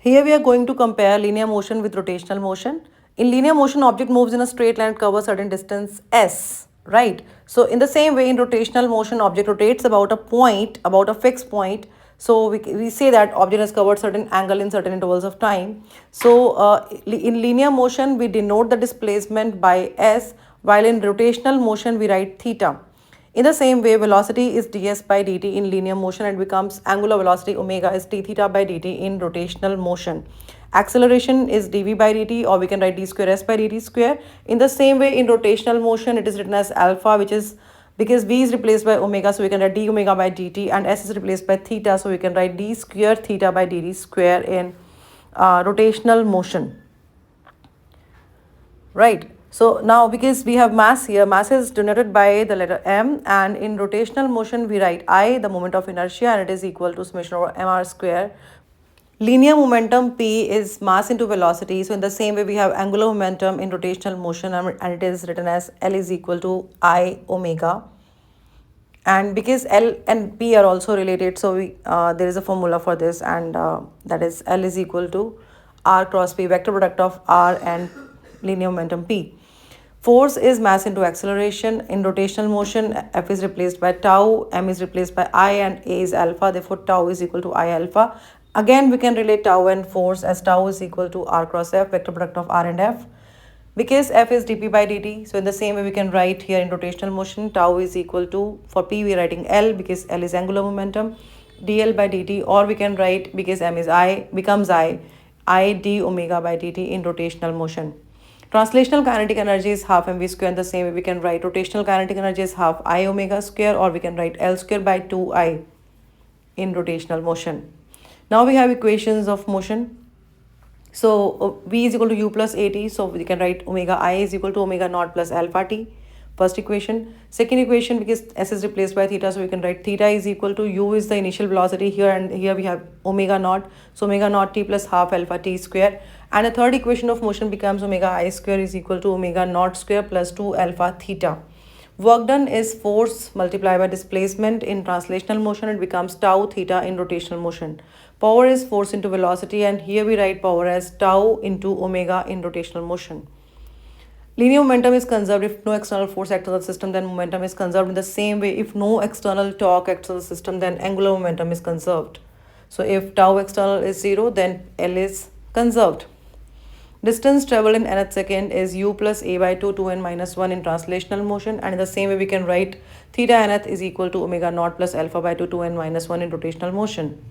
Here we are going to compare linear motion with rotational motion. In linear motion, object moves in a straight line and covers certain distance s, right? So in the same way, in rotational motion, object rotates about a point, about a fixed point. So we say that object has covered certain angle in certain intervals of time. So in linear motion, we denote the displacement by s, while in rotational motion, we write theta. In the same way, velocity is ds by dt in linear motion and becomes angular velocity omega is d theta by dt in rotational motion. Acceleration is dv by dt, or we can write d square s by dt square. In the same way, in rotational motion, it is written as alpha, which is because v is replaced by omega, so we can write d omega by dt, and s is replaced by theta, so we can write d square theta by dt square in rotational motion. Right. So now because we have mass here, mass is denoted by the letter m, and in rotational motion we write I, the moment of inertia, and it is equal to summation over mr square. Linear momentum p is mass into velocity. So in the same way we have angular momentum in rotational motion, and it is written as L is equal to I omega. And because L and P are also related, so there is a formula for this, and that is L is equal to R cross P, vector product of R and linear momentum P. Force is mass into acceleration. In rotational motion, F is replaced by tau, M is replaced by I, and A is alpha. Therefore, tau is equal to I alpha. Again, we can relate tau and force as tau is equal to R cross F, vector product of R and F. Because F is dp by dt, so in the same way we can write here in rotational motion, tau is equal to, for P we are writing L because L is angular momentum, dl by dt, or we can write because M is I, becomes I d omega by dt in rotational motion. Translational kinetic energy is half mv square. In the same way we can write rotational kinetic energy is half I omega square, or we can write L square by 2I in rotational motion. Now we have equations of motion. So v is equal to u plus at, so we can write omega I is equal to omega naught plus alpha t. First equation. Second equation, because s is replaced by theta, so we can write theta is equal to u is the initial velocity here, and here we have omega naught, so omega naught t plus half alpha t square. And the third equation of motion becomes omega I square is equal to omega naught square plus 2 alpha theta. Work done is force multiplied by displacement. In translational motion, it becomes tau theta in rotational motion. Power is force into velocity, and here we write power as tau into omega in rotational motion. Linear momentum is conserved if no external force acts on the system, then momentum is conserved. In the same way, if no external torque acts on the system, then angular momentum is conserved. So if tau external is 0, then L is conserved. Distance traveled in nth second is u plus a by 2 2n minus 1 in translational motion, and in the same way we can write theta nth is equal to omega naught plus alpha by 2 2n minus 1 in rotational motion.